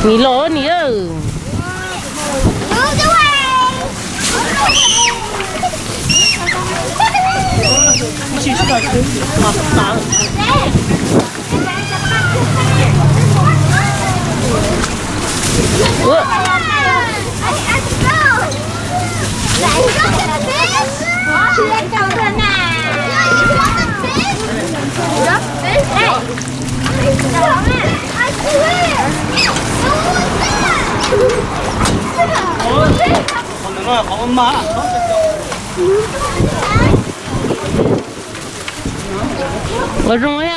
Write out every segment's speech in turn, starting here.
你攞你啊！ของ엄마我中呀！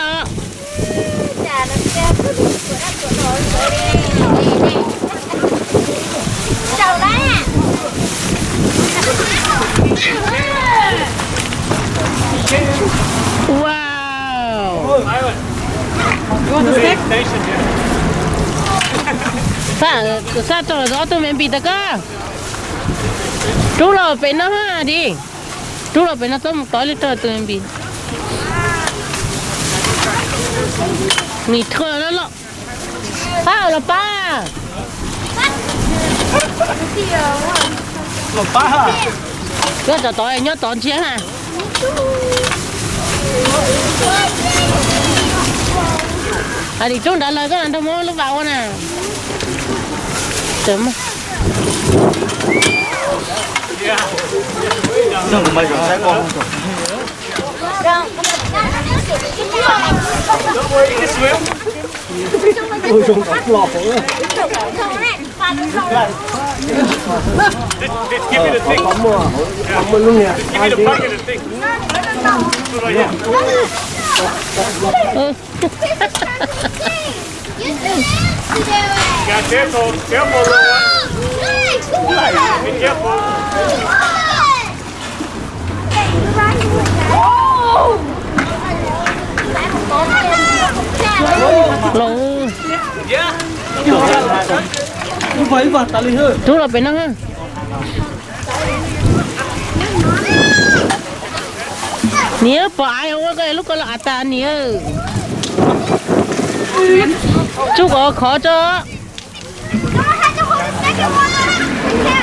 哇哦！啥做了多面比的个？猪肉เป็นนะฮะดิ猪肉เป็นนะต้มต่อลิตรตัว面比。你脱了了，好了吧？老爸哈，要找导演要找钱哈。啊，你中到了，个人都摸了把我呢？怎么？那我们有菜光。我用老红了。好么弄呀？Yeah, careful, careful, Be careful. Lộn. Như vậy mà ta lên hơn. Chú là phải năng ha. Nia phải không cái lúc cái là ta nia. Chú có khó cho.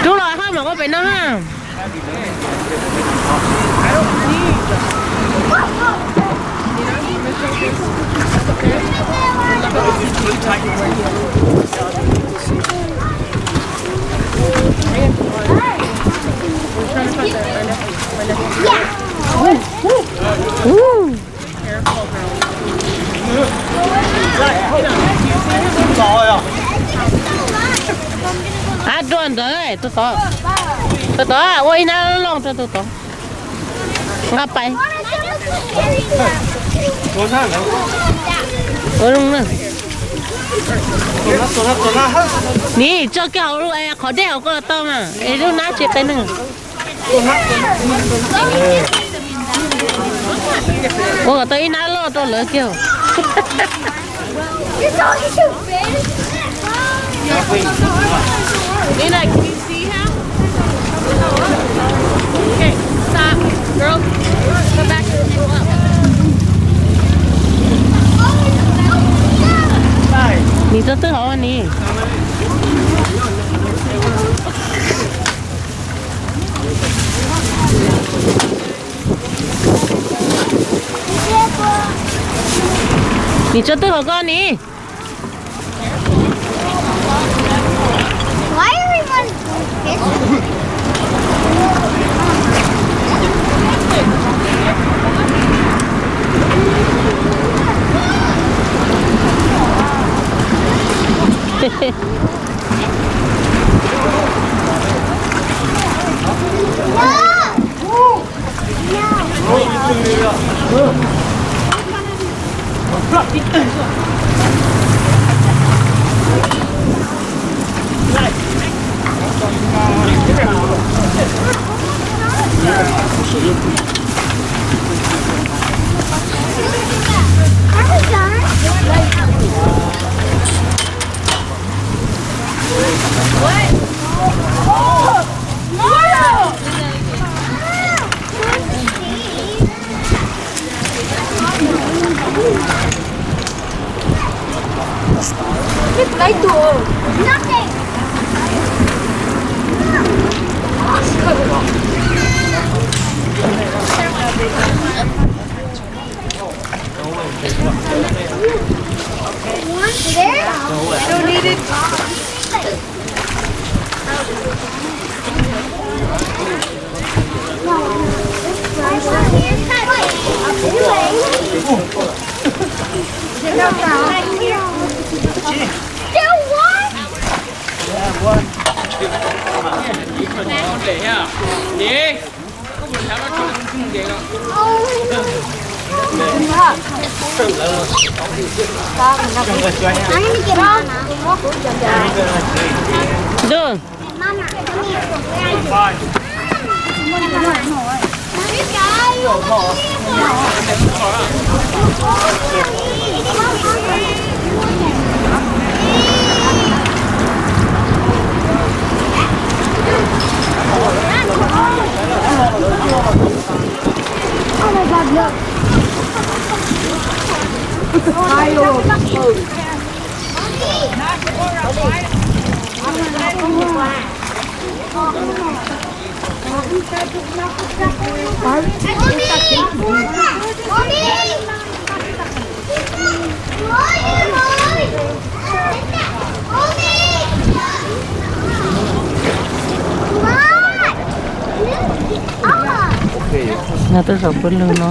Chú là hai mà có phải năng ha. À, chuẩn rồi, tôi to, ôi na long tôi to, ngáp bay, ôi đúng rồi, nè cho cái hậu luôn, khó đeo có to mà, ấy lúc nãy chết cái nữa, ôi tôi na lo tôi lỡ kêu. Nina, can you see him? Okay, stop. Girl, come back here and pull up. Nì cho tôi hỏi nì. Nì cho tôi hỏi con nì. Why are everyone Lấy đồ. Nothing. There? I don't need it. Đường. Nó tới rồi bên lưng nó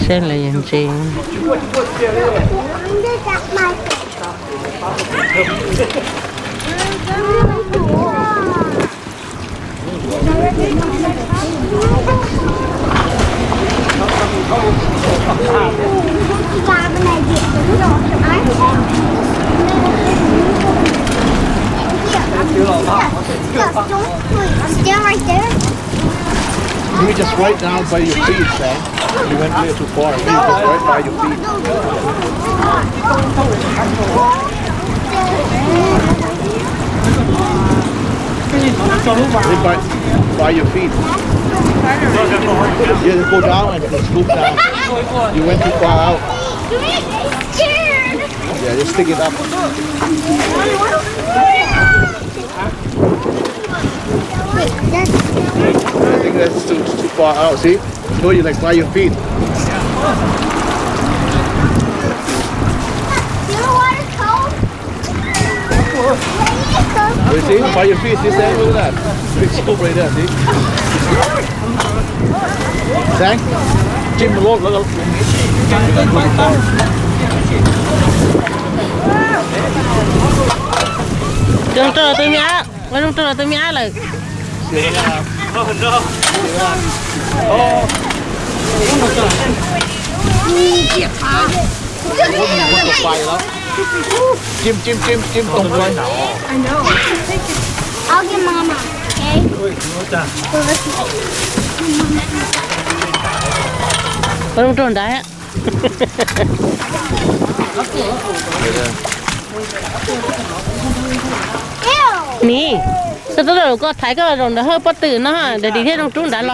xem là dàn tiền. Stand right there. You just right down by your feet, Sam. You went a little too far. You just right by your feet. Right by your feet. Yeah, just go down and just scoop down. You went too far out. Yeah, just stick it up. I think that's too far out. See? I told you, like, by your feet. You see? By your feet. See, Sam? Look at that. Big scoop right there. See? Sam? Chim một lốt. Đường trở tới mía. Đường trở tới mía rồi. Chim tông quay. I'll get Mama, okay? Đường trở đấy á. Nì, sao tôi đâu có thấy cái rồi nó hơi bất tử nó ha, để đi theo trong trung đã lo.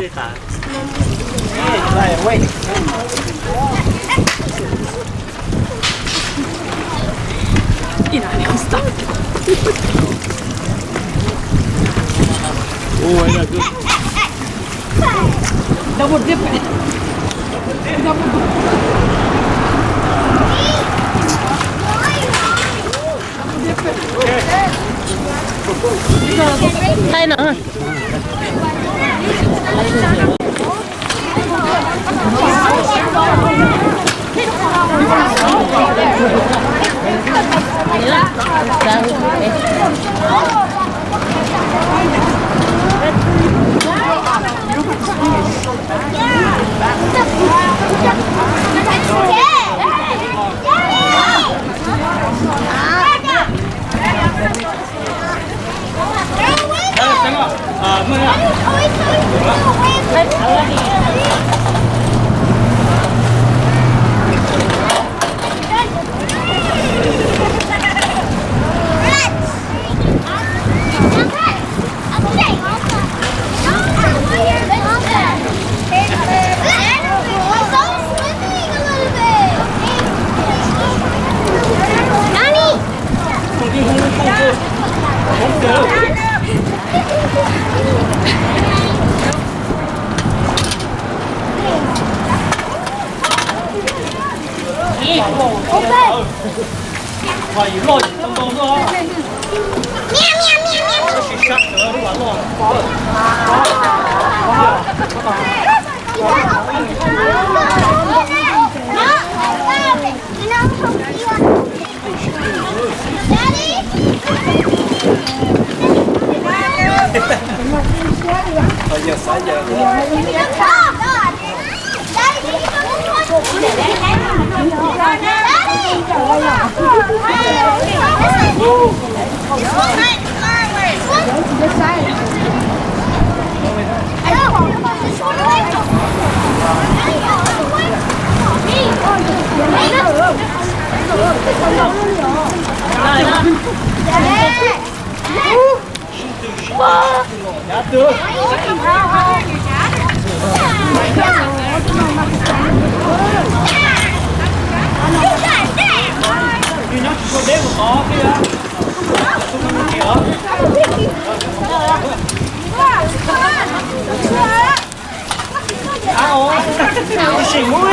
Oh, I got good. Double dip it. Tay nữa. Phải lôi trong đó đó. Mẹ mẹ mẹ mẹ. Chỉ sắc nữa đúng là lôi. Bây giờ 6 giờ. Dạ được. Thì nó chỉ có đế của nó kia. Không kìa. Áo. Xỉ mũi.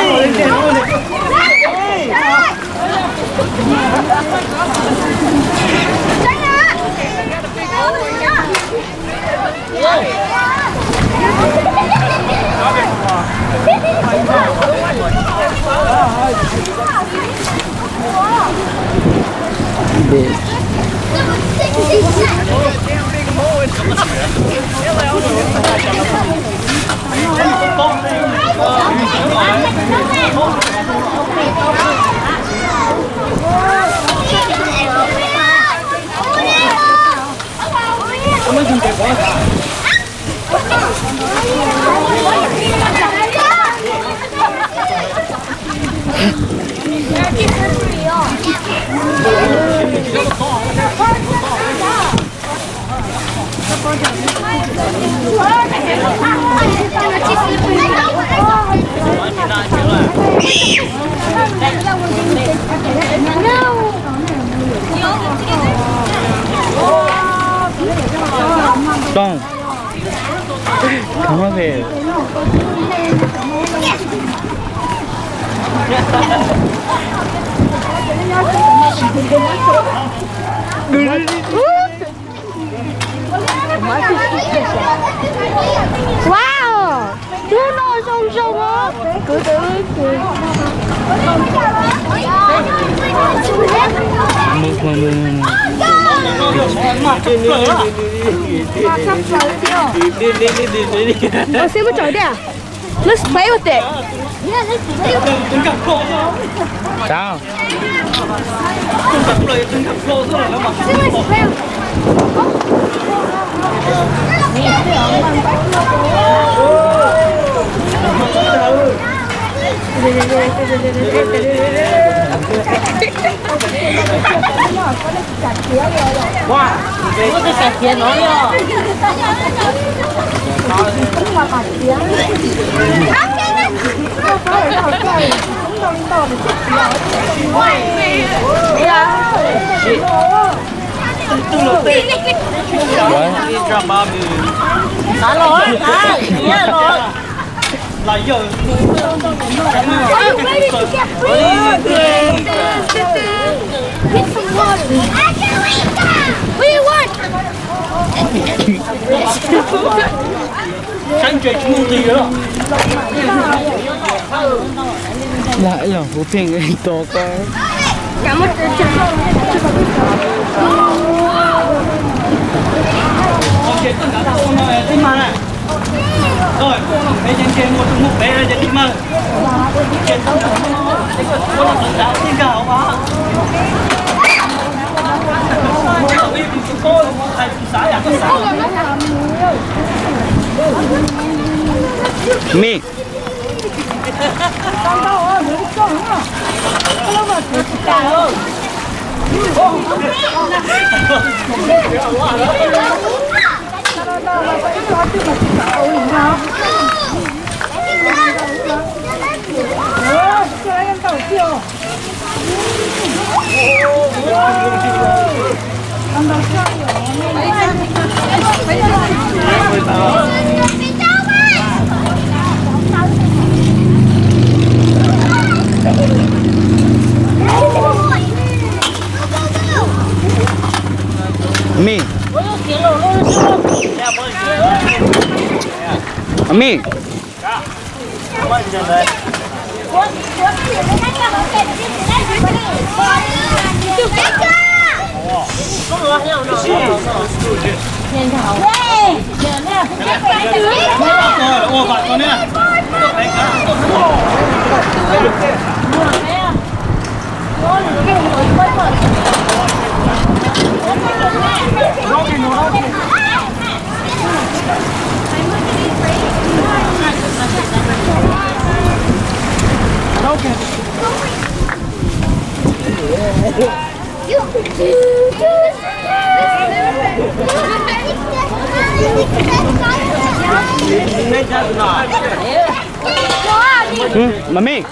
Don't. Come on here. Wow, đứa nó sông sông á, cứ tự cười. See what's right there. Let's play with it. Yeah, let's play with it. Đừng cầm khô nữa. Sao? Đừng cầm lời, đừng cầm khô nữa là mà. See what's play with it. Wow. Có cái cà khía nói rồi. Đã rồi, đã, nhớ rồi. Lại giờ. Are you ready to get free? Get some water. What do you want? Khánh chơi chung gì đó. Lại là hú phiền cái to coi. Cảm ơn Chị tất cả cô nó tin mà này. Rồi, bây giờ chị mua một bé là chị mà. Chị tất cả cô nó tự đạo tin cả hả? Cô thầy xã nhà có xã. Mic. Mami. Ô, bạn con nè. Mami.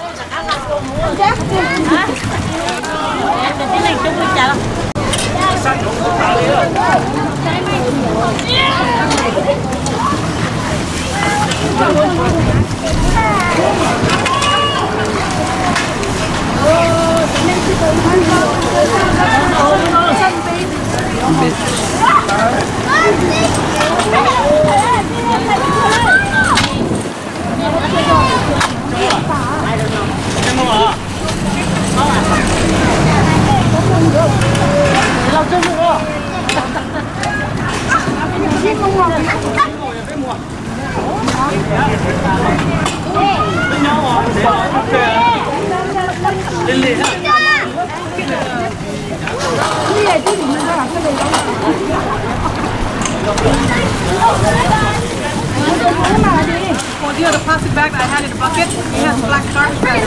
Oh, do you have the plastic bag that I had in the bucket? It has black garbage bag.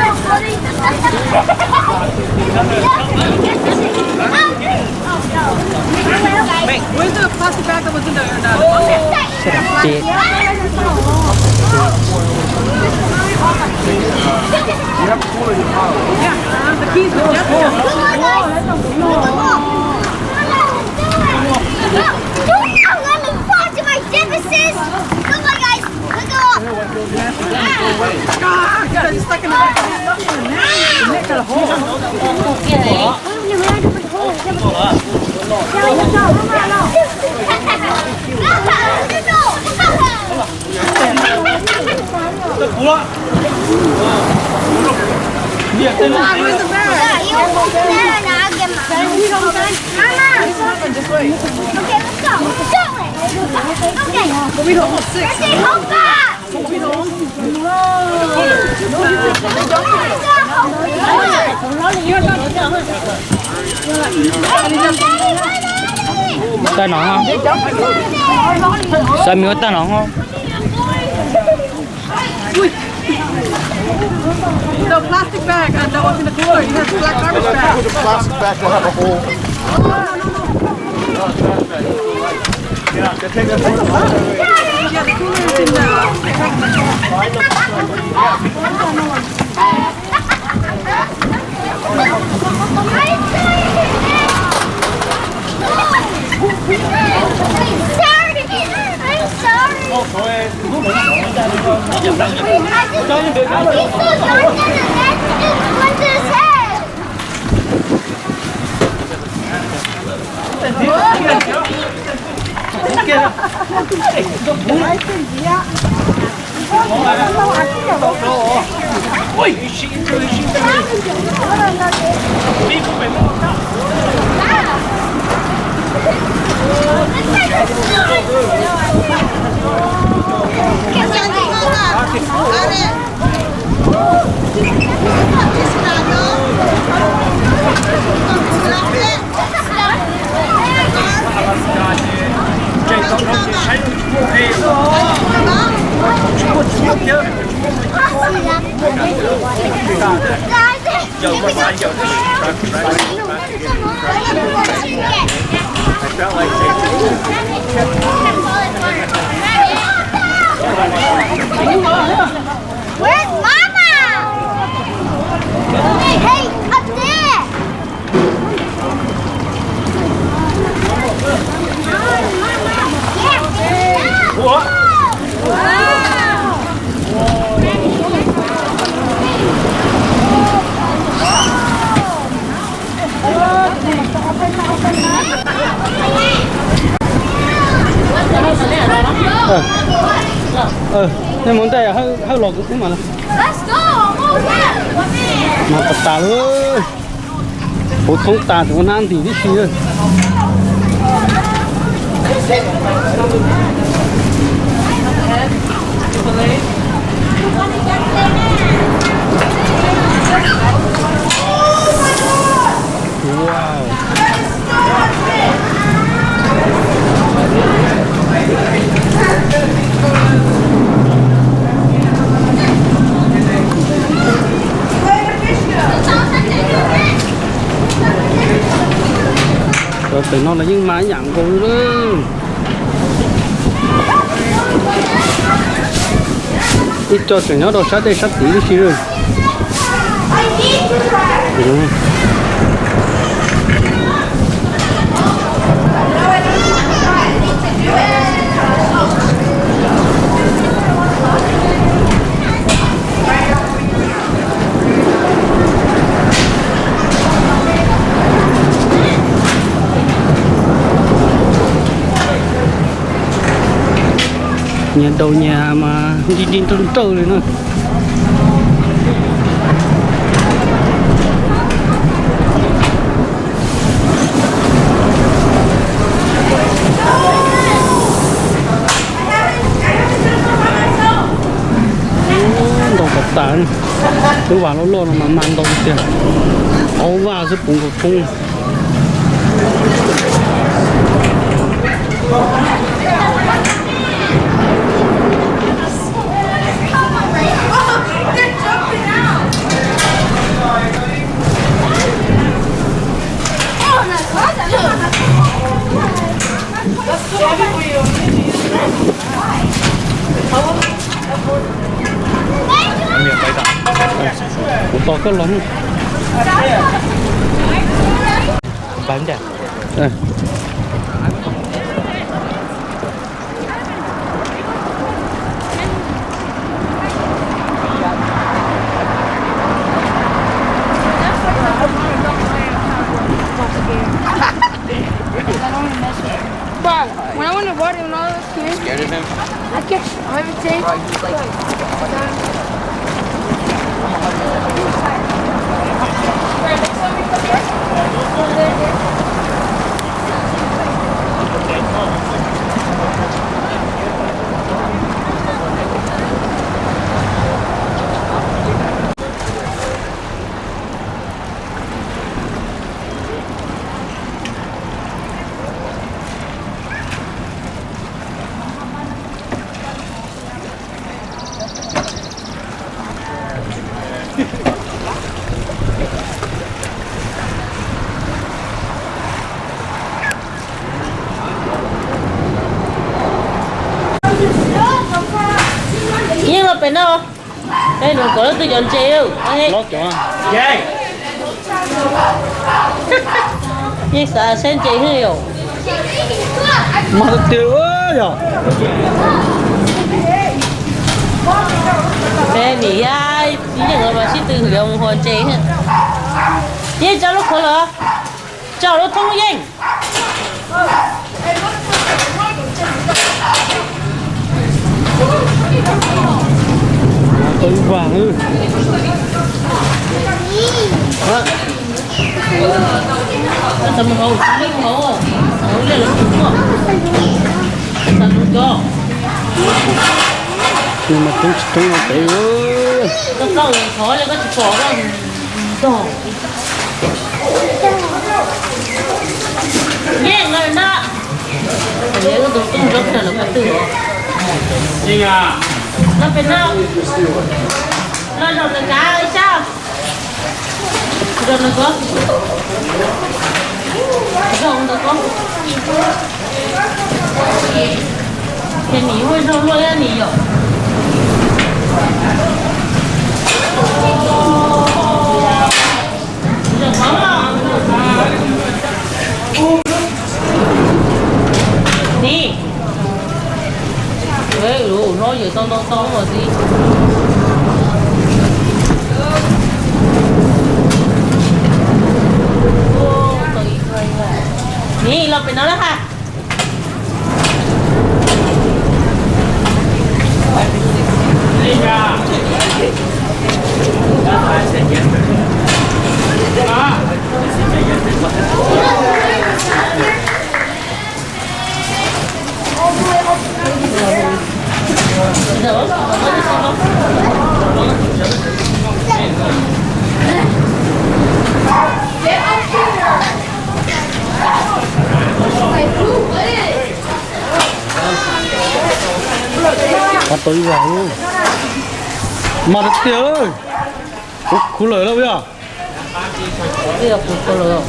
Where's the plastic bag that was in the bucket? Yeah, the keys were just Let me fall to my deficits. Look, guys. Look off. it's stuck in the back. Where's the bag? Okay, let's go. Okay. We don't have six. Ta nón không? Sao miếu ta nón không? The plastic bag that was in the cooler, it has black garbage bag. Put a plastic bag to have a hole. Yeah, the cooler is in Where's Mama? Hey, up there. nhưng món đây hơi lọt cũng mà Let's go. mà tập tà luôn phổ thông tà thì con ăn thì đi xí rồi wow rồi từ nó là những máy nhận của đó ít cho từ nó đồ sát đây sát tí đi xí rồi đúng không? Nhà đầu nhà mà đi đi trơn trơn rồi nữa đồ bật tán cứ vào nó luôn mà mang đồ tiền ấu vào sẽ bụng của thùng cũng to cái lắm bán chả đây But when I went to water when I was here, scared of him? I kept everything. nhưng mà bên đâu đây đừng có tôi dọn chiều lót cho nhưng sợ sen chị hiểu mà tiêu ơi rồi mẹ nghỉ ai những người mà xin từ hưởng hoàn chế nhưng cháu lúc khó lỡ cháu lúc thông nhanh tôi vàng ư tầm hậu hậu lên là đúng không tầm cho nhưng mà tôi mà tệ ơi nó câu là khó là có chỉ bỏ ra đỏ nhẹ người đó nếu nó đúng tung rất là nó từ Nhìn à nó phải nào nó rồi là cá ấy sao rồi là có rồi là có cái ní hơi rồi luôn á ní rồi rồi có mà ní đấy nó giờ tông rồi gìนี่เราเป็นแล้วค่ะ Bắt tới vào luôn. Mà đất tiền ơi. Khu lời đâu bây giờ? Bây giờ cũng có lửa.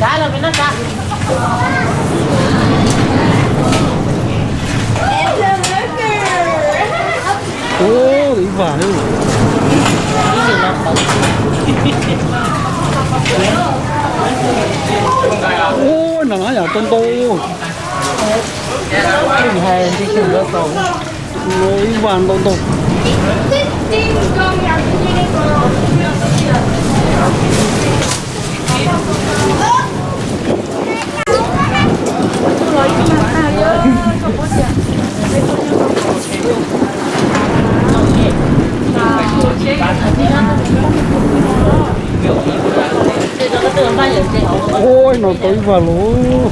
Cá là bên nó cá. Ô, đi vào đi. Ôi, nó nói là con tô. Hai cái chân đó to. Ôi, vàng tô tô. Ôi, nó tới vào luôn.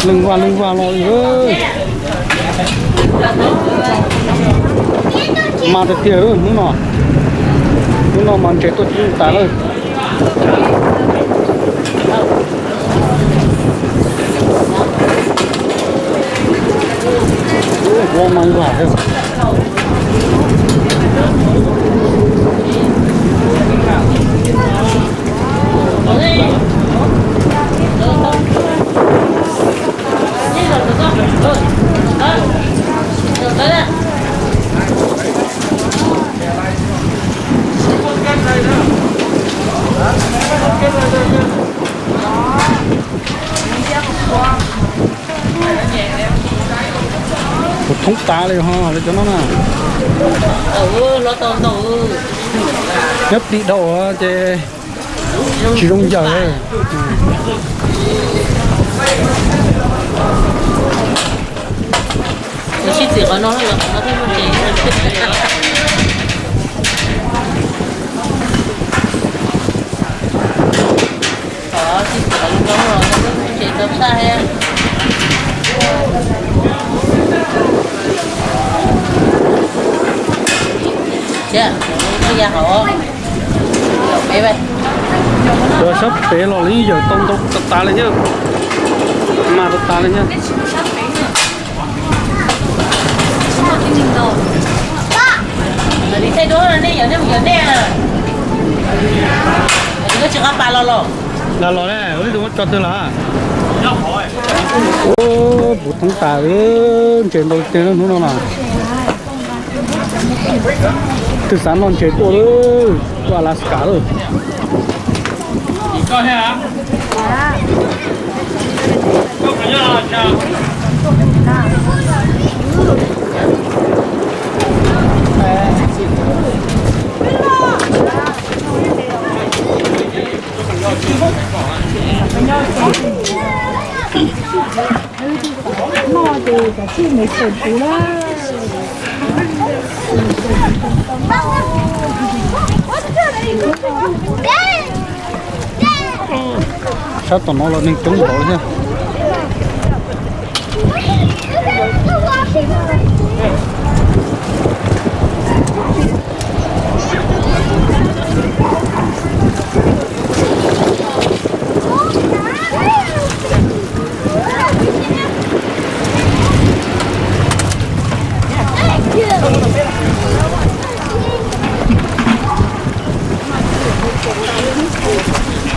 Lưng vào rồi ơi. Mà thật tiền rồi, muốn nó mà chết tôi chúng ta rồi. Vô mang vào thôi. Một thúng tá đây ha, để cho nó nè. Nó to to. Nhấp đi đâu á chứ chỉ đông giờ thôi. Nó chỉ chỉ có nó là nó thấy một cái. Đó, chỉ có nó rồi, nó chỉ tấm xa em. Dạ, nó ra họ. Bé vậy. Rồi sắp bé lò lý giờ tông ta lên chứ. Mà ta lên chứ. Đi thay đố là đi giờ nè à. Nó chỉ có ba lò. Là lò này, uống được cho tôi là. Ô, bút thúng tá ơi, trên đầu tiên nó nào. Từ sáng non chế tôi ơi, tôi Alaska rồi. Có hả? Có phải là chào. Nó thì cả chi mấy sườn cú đó. Sao tụi nó là nên chống đổi nha.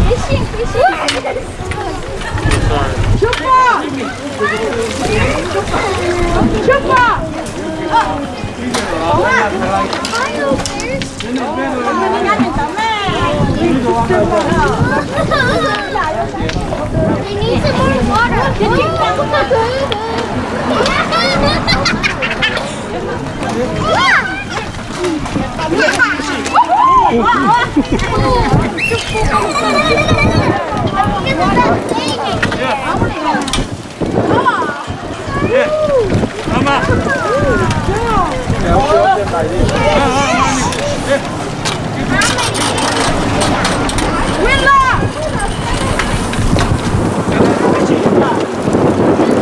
Fishing. They need some more water.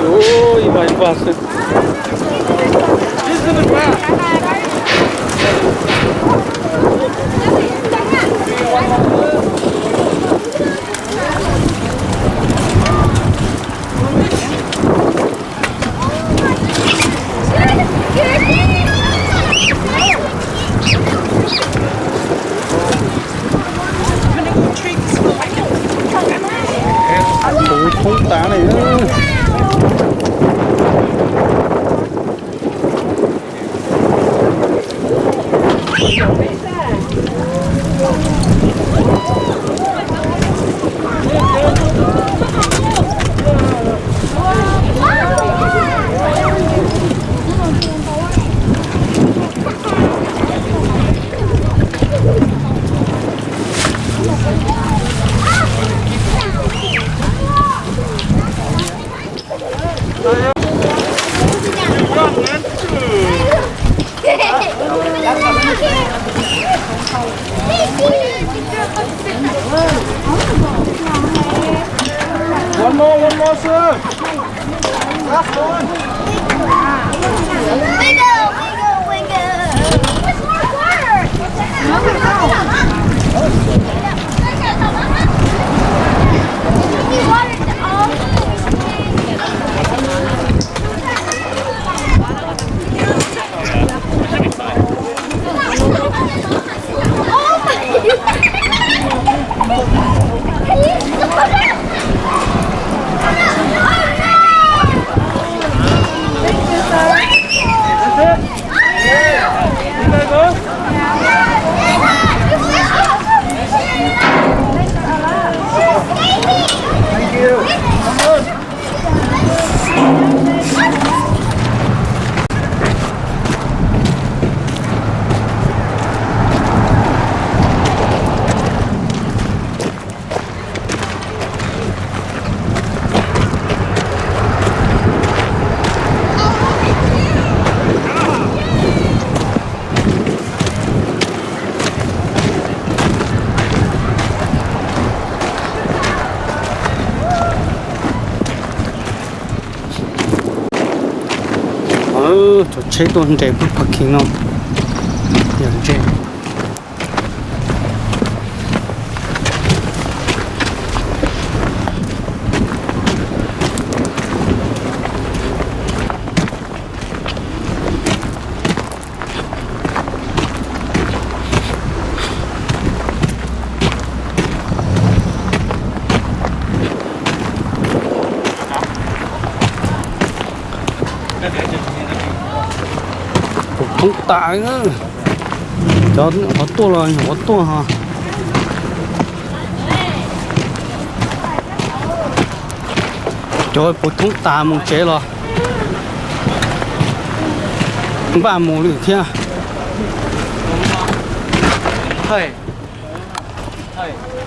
오, 이봐, 이봐. Không tá này nữa. One more, sir. Last one. Wiggle, wiggle, wiggle. What's more water? 저 제도 내부 파킹은 연재. Không tại nữa cho nó to rồi nó to ha trời phổ thông tà một chế rồi ba mù được kia Hey. Hey.